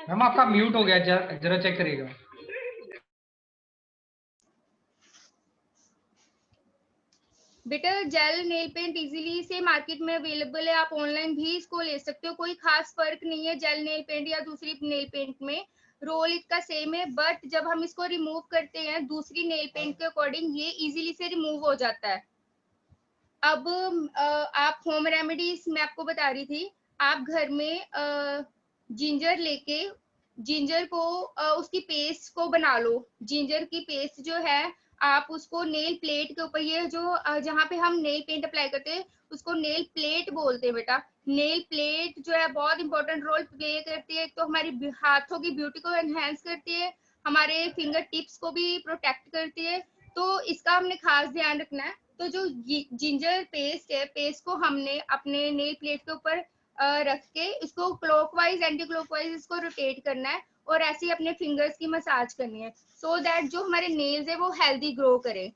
मैम आपका म्यूट हो गया, जरा चेक करिएगा। बेटा जेल नेल पेंट इजीली से मार्केट में अवेलेबल है, आप ऑनलाइन भी इसको ले सकते हो, कोई खास फर्क नहीं है जेल नेल पेंट या दूसरी नेल पेंट में, रोल इसका सेम है। बट जब हम इसको रिमूव करते हैं दूसरी नेल पेंट के अकॉर्डिंग ये इजीली से रिमूव हो जाता है। अब आप होम रेमेडीज मैं आपको बता रही थी, आप घर में जिंजर लेके जिंजर को उसकी पेस्ट को बना लो। जिंजर की पेस्ट जो है आप उसको नेल प्लेट के ऊपर, ये जो जहाँ पे हम नेल पेंट अप्लाई करते हैं उसको नेल प्लेट बोलते हैं बेटा। नेल प्लेट जो है बहुत इंपॉर्टेंट रोल प्ले करती है, तो हमारी हाथों की ब्यूटी को एनहेंस करती है, हमारे फिंगर टिप्स को भी प्रोटेक्ट करती है, तो इसका हमने खास ध्यान रखना है। तो जो जिंजर पेस्ट है, पेस्ट को हमने अपने नेल प्लेट के ऊपर रख के इसको क्लॉकवाइज एंटी क्लॉकवाइज इसको रोटेट करना है और ऐसे ही अपने फिंगर्स की मसाज करनी है, सो दैट जो हमारे नेल्स है वो हेल्दी ग्रो करे,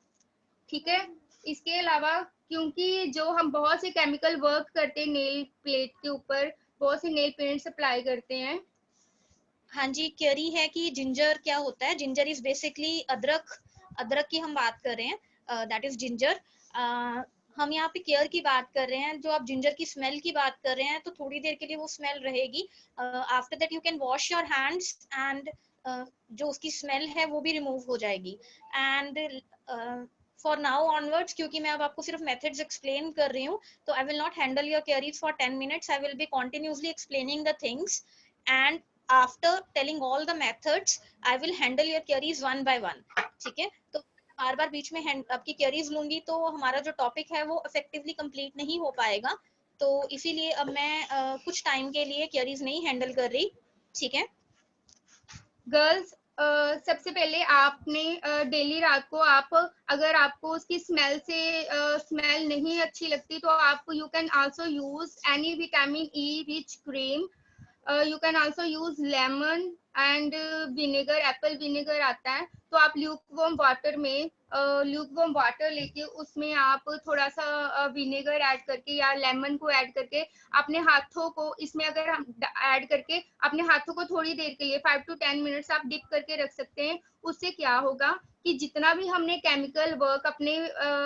ठीक है। इसके अलावा क्योंकि जो हम बहुत से केमिकल वर्क करते हैं नेल प्लेट के ऊपर, बहुत से नेल पेंट्स अप्लाई करते हैं, हाँ जी, क्वेरी है कि जिंजर क्या होता है। जिंजर इज बेसिकली अदरक, अदरक की हम बात कर रहे हैं, दैट इज जिंजर। हम यहाँ पे केयर की बात कर रहे हैं। जो आप जिंजर की स्मेल की बात कर रहे हैं, तो थोड़ी देर के लिए वो स्मेल रहेगी। After that you can wash your hands and जो उसकी स्मेल है वो भी रिमूव हो जाएगी। एंड फॉर नाउ ऑनवर्ड्स, क्योंकि मैं अब आपको सिर्फ मेथड्स एक्सप्लेन कर रही हूँ, तो I will not handle your queries for 10 minutes. I will be continuously explaining the things, and after telling all the methods I will handle your queries one by one. ठीक है, तो बार बार बीच में आपकी क्वेरीज लूंगी तो हमारा जो टॉपिक है वो इफेक्टिवली कंप्लीट नहीं हो पाएगा। तो इसीलिए अब मैं कुछ टाइम के लिए क्वेरीज नहीं हैंडल कर रही। ठीक है गर्ल्स, सबसे पहले आपने डेली रात को आप अगर आपको उसकी स्मेल से स्मेल नहीं अच्छी लगती तो आप you can also use any vitamin E rich cream. You can also use lemon and vinegar, Apple vinegar आता है, तो आप ल्यूकवार्म वाटर में ल्यूकवार्म वाटर लेके उसमें आप थोड़ा सा विनेगर ऐड करके या लेमन को ऐड करके अपने हाथों को इसमें अगर हम ऐड करके अपने हाथों को थोड़ी देर के लिए 5 to 10 मिनट्स आप डिप करके रख सकते हैं। उससे क्या होगा कि जितना भी हमने केमिकल वर्क अपने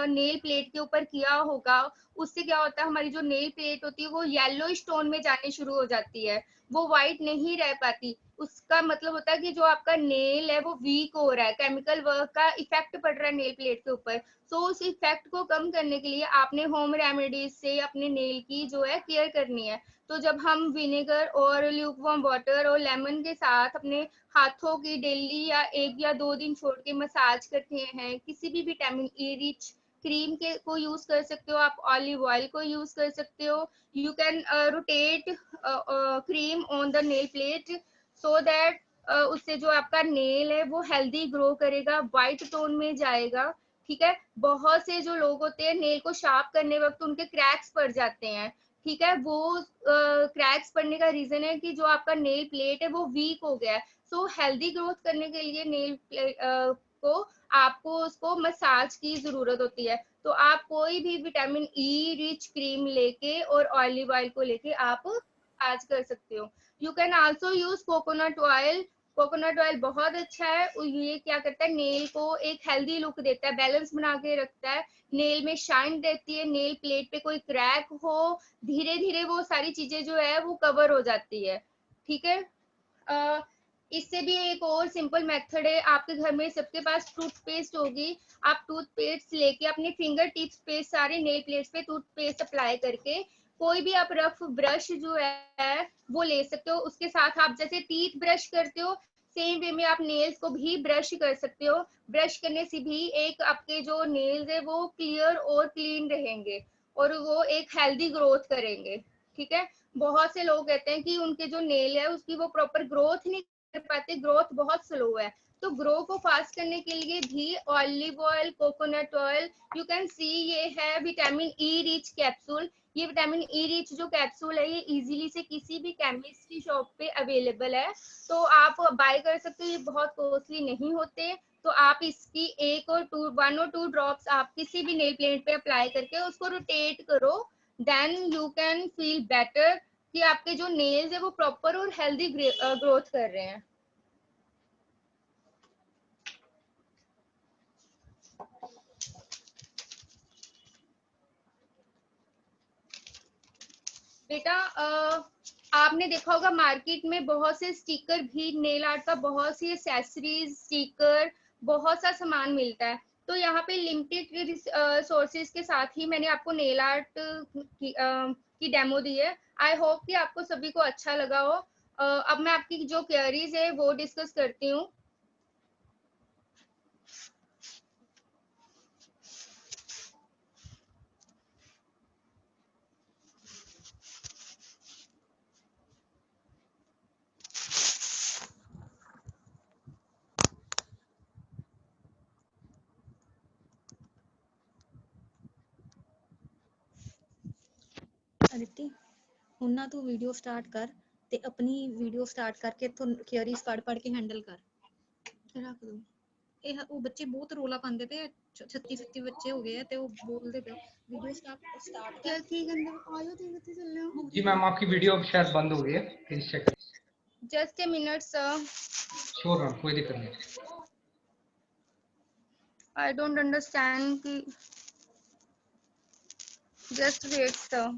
नेल प्लेट के ऊपर किया होगा, उससे क्या होता है हमारी जो नेल प्लेट होती है वो येलो स्टोन में जाने शुरू हो जाती है, वो व्हाइट नहीं रह पाती। उसका मतलब होता है कि जो आपका नेल है वो वीक हो रहा है, केमिकल वर्क का इफेक्ट पड़ रहा है नेल प्लेट के ऊपर। सो उस इफेक्ट को कम करने के लिए आपने होम रेमेडीज से अपने नेल की जो है केयर करनी है। तो जब हम विनेगर और ल्यूकवार्म वाटर और लेमन के साथ अपने हाथों की डेली या 1 या 2 दिन छोड़ के मसाज करते हैं, किसी भी विटामिन ई रिच क्रीम के को यूज कर सकते हो, आप ऑलिव ऑयल को यूज कर सकते हो। You can rotate cream on the nail plate so that उससे जो आपका नेल है वो हेल्दी ग्रो करेगा, व्हाइट टोन में जाएगा। ठीक है, बहुत से जो लोग होते हैं नेल को शार्प करने वक्त उनके क्रैक्स पड़ जाते हैं। ठीक है, वो क्रैक्स पड़ने का रीजन है कि जो आपका नेल प्लेट है वो वीक हो गया है। सो हेल्दी ग्रोथ करने के लिए नेल प्लेट को आपको उसको मसाज की जरूरत होती है। तो आप कोई भी विटामिन ई रिच क्रीम लेके और ऑलिव ऑयल को लेके आप मसाज कर सकते हो। You can also use coconut oil. Coconut oil बहुत अच्छा है, ये क्या करता है नेल को एक हेल्दी लुक देता है, बैलेंस बना के रखता है, नेल में शाइन रहती है, नेल प्लेट पे कोई क्रैक हो धीरे धीरे वो सारी चीजें जो है वो कवर हो जाती है। ठीक है, इससे भी एक और सिंपल मेथड है, आपके घर में सबके पास टूथपेस्ट होगी, आप टूथपेस्ट लेके अपने फिंगर टिप्स पे सारे नेल प्लेट्स पे टूथपेस्ट अप्लाई करके कोई भी आप रफ ब्रश जो है वो ले सकते हो, उसके साथ आप जैसे टीथ ब्रश करते हो सेम वे में आप नेल्स को भी ब्रश कर सकते हो। ब्रश करने से भी एक आपके जो नेल्स है वो क्लियर और क्लीन रहेंगे और वो एक हेल्दी ग्रोथ करेंगे। ठीक है, बहुत से लोग कहते हैं कि उनके जो नेल है उसकी वो प्रॉपर ग्रोथ नहीं कर पाते, ग्रोथ बहुत स्लो है। तो ग्रो को फास्ट करने के लिए भी olive oil, coconut oil, you can सी ये है विटामिन ई रिच कैप्सूल। ये विटामिन ई रिच जो कैप्सूल है ये इजीली से किसी भी केमिस्ट की शॉप पे अवेलेबल है, तो आप बाय कर सकते हो, ये बहुत कॉस्टली नहीं होते। तो आप इसकी 1 और 2 ड्रॉप्स आप किसी भी नेल प्लेट पे अप्लाई करके उसको रोटेट करो, then you can feel better कि आपके जो नेल्स है वो प्रॉपर और हेल्दी ग्रोथ कर रहे हैं। बेटा आपने देखा होगा मार्केट में बहुत से स्टिकर भी नेल आर्ट का, बहुत सी एक्सेसरीज स्टिकर बहुत सा सामान मिलता है। तो यहाँ पे लिमिटेड सोर्सेज के साथ ही मैंने आपको नेल आर्ट की डेमो दी है। आई होप कि आपको सभी को अच्छा लगा हो। अब मैं आपकी जो क्वेरीज है वो डिस्कस करती हूँ। अदिति, ਹੁਣ ਨਾ ਤੂੰ ਵੀਡੀਓ ਸਟਾਰਟ ਕਰ ਤੇ ਆਪਣੀ ਵੀਡੀਓ ਸਟਾਰਟ ਕਰਕੇ ਤੂੰ क्वेरीज ਪੜ ਕੇ ਹੈਂਡਲ ਕਰ ਤੇ ਰੱਖ ਦੋ। ਇਹ ਉਹ ਬੱਚੇ ਬਹੁਤ ਰੋਲਾ ਪਾਉਂਦੇ ਪਏ, 36 ਬੱਚੇ ਹੋ ਗਏ ਆ ਤੇ ਉਹ ਬੋਲਦੇ ਪਏ। ਵੀਡੀਓ ਸਟਾਰਟ ਕਰ। क्या की गंदा आयो तो इतने चल रहे हो। जी मैम, आपकी वीडियो शायद बंद हो गई है, please check. Just a minute, sir. Sure ma'am, कोई दिक्कत नहीं। I don't understand. Just wait, sir.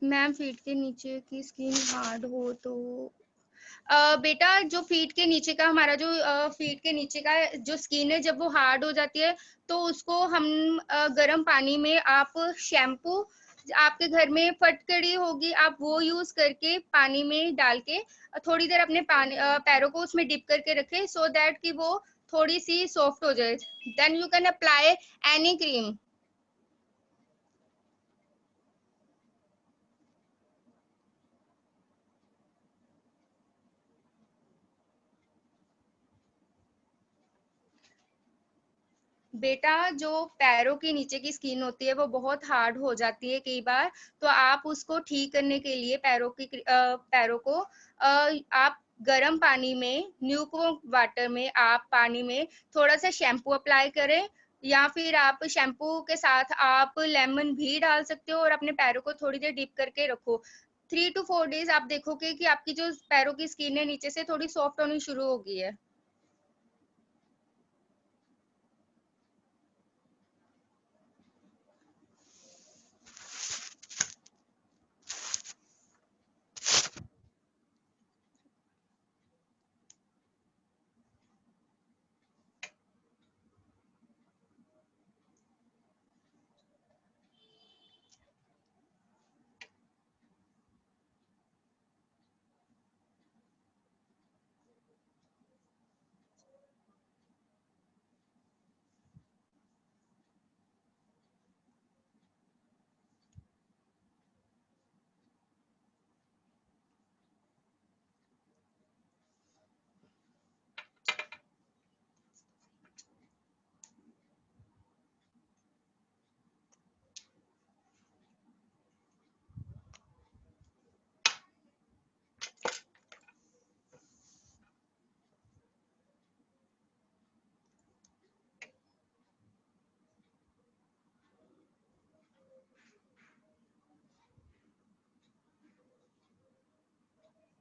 Ma'am feet के नीचे की स्किन हार्ड हो तो बेटा जो फीट के नीचे का हमारा जो फीट के नीचे का जो स्किन है जब वो हार्ड हो जाती है तो उसको हम गर्म पानी में आप शैम्पू आपके घर में फटकड़ी होगी आप वो यूज करके पानी में डाल के थोड़ी देर अपने पैरों को उसमें डिप करके रखें सो दैट कि वो थोड़ी सी सॉफ्ट हो जाए then you can apply any cream. बेटा जो पैरों के नीचे की स्किन होती है वो बहुत हार्ड हो जाती है कई बार तो आप उसको ठीक करने के लिए पैरों को आप गर्म पानी में न्यूकॉर्न वाटर में आप पानी में थोड़ा सा शैम्पू अप्लाई करें या फिर आप शैम्पू के साथ आप लेमन भी डाल सकते हो और अपने पैरों को थोड़ी देर डिप करके रखो 3 to 4 डेज आप देखोगे कि आपकी जो पैरों की स्किन है नीचे से थोड़ी सॉफ्ट होनी शुरू हो गई है।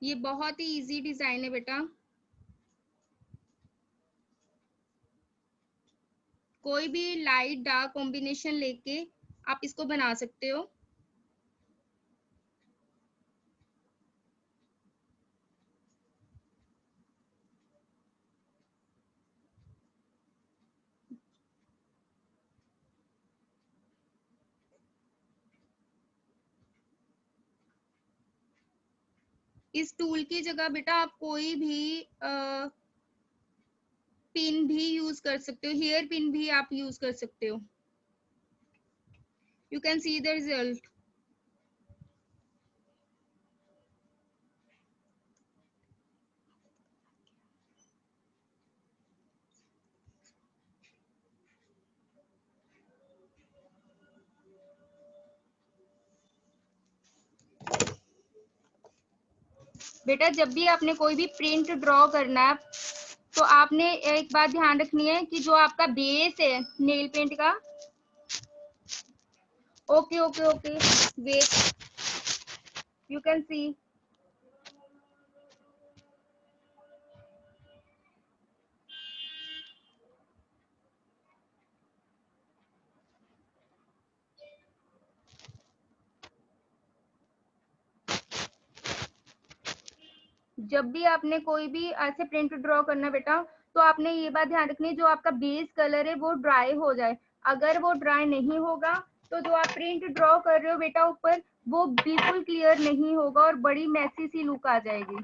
ये बहुत ही इजी डिजाइन है बेटा कोई भी लाइट डार्क कॉम्बिनेशन लेके आप इसको बना सकते हो। इस टूल की जगह बेटा आप कोई भी पिन भी यूज कर सकते हो हेयर पिन भी आप यूज कर सकते हो you can see the result. बेटा जब भी आपने कोई भी प्रिंट ड्रॉ करना है तो आपने एक बात ध्यान रखनी है कि जो आपका बेस है नेल पेंट का okay okay okay wait you can see जब भी आपने कोई भी ऐसे प्रिंट ड्रॉ करना बेटा तो आपने ये बात ध्यान रखनी है जो आपका बेस कलर है वो ड्राई हो जाए अगर वो ड्राई नहीं होगा तो जो आप प्रिंट ड्रॉ कर रहे हो बेटा ऊपर वो बिल्कुल क्लियर नहीं होगा और बड़ी मैसी सी लुक आ जाएगी।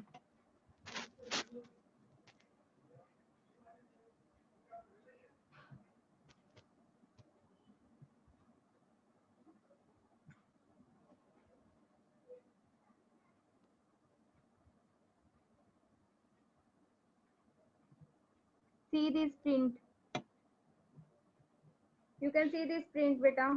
See this print You can see this print, beta.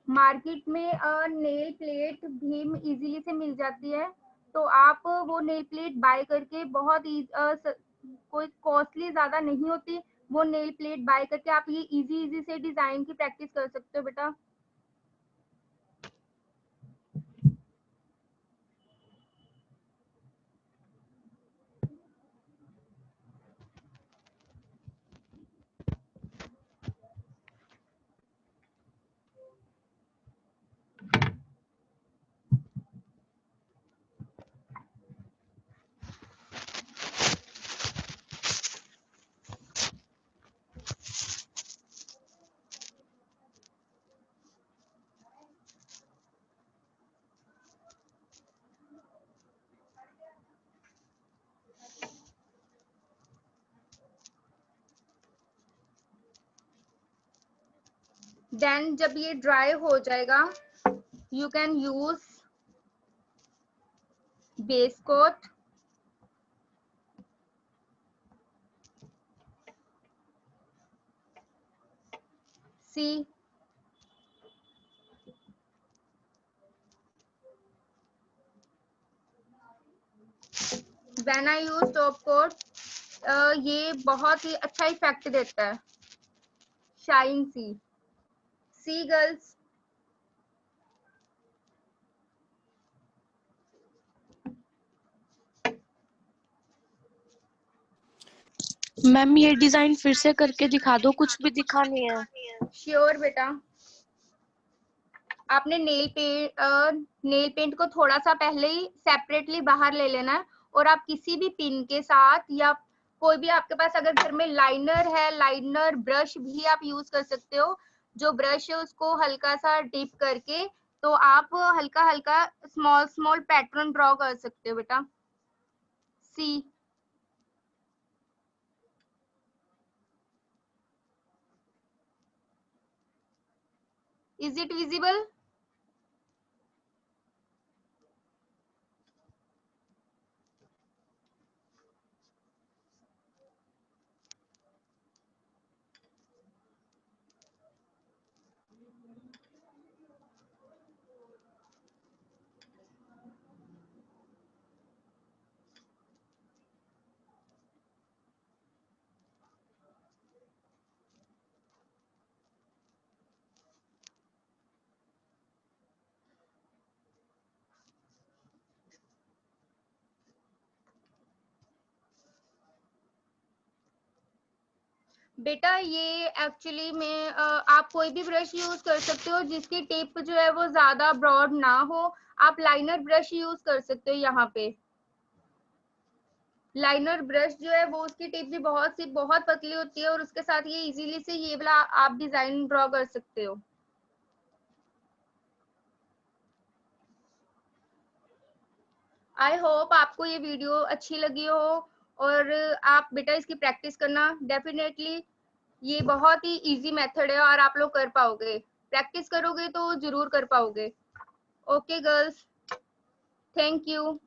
Market में नेल प्लेट भी इजीली से मिल जाती है, तो आप वो नेल प्लेट बाय करके बहुत कोई कॉस्टली ज्यादा नहीं होती, वो नेल प्लेट बाय करके आप ये इजी से डिजाइन की प्रैक्टिस कर सकते हो बेटा। देन जब ये ड्राई हो जाएगा, you can use base coat. See when I use top coat, ये बहुत ही अच्छा इफेक्ट देता है। Shine see girls. मैम ये डिजाइन फिर से करके दिखा दो, कुछ भी दिखा नहीं है। श्योर बेटा। आपने नेल पेंट को थोड़ा सा पहले ही सेपरेटली बाहर ले लेना है, और आप किसी भी पिन के साथ या कोई भी आपके पास अगर घर में लाइनर है, लाइनर ब्रश भी आप यूज कर सकते हो। जो ब्रश है उसको हल्का सा डिप करके तो आप हल्का हल्का स्मॉल स्मॉल पैटर्न ड्रॉ कर सकते हो बेटा। सी इज इट विजिबल? बेटा ये एक्चुअली में आप कोई भी ब्रश यूज कर सकते हो जिसकी टिप जो है वो ज्यादा ब्रॉड ना हो। आप लाइनर ब्रश यूज कर सकते हो। यहाँ पे लाइनर ब्रश जो है वो उसकी टिप भी बहुत पतली होती है, और उसके साथ ये इजीली से ये वाला आप डिजाइन ड्रॉ कर सकते हो। आई होप आपको ये वीडियो अच्छी लगी हो, और आप बेटा इसकी प्रैक्टिस करना डेफिनेटली। ये बहुत ही इजी मेथड है और आप लोग कर पाओगे। प्रैक्टिस करोगे तो जरूर कर पाओगे। Okay girls, thank you.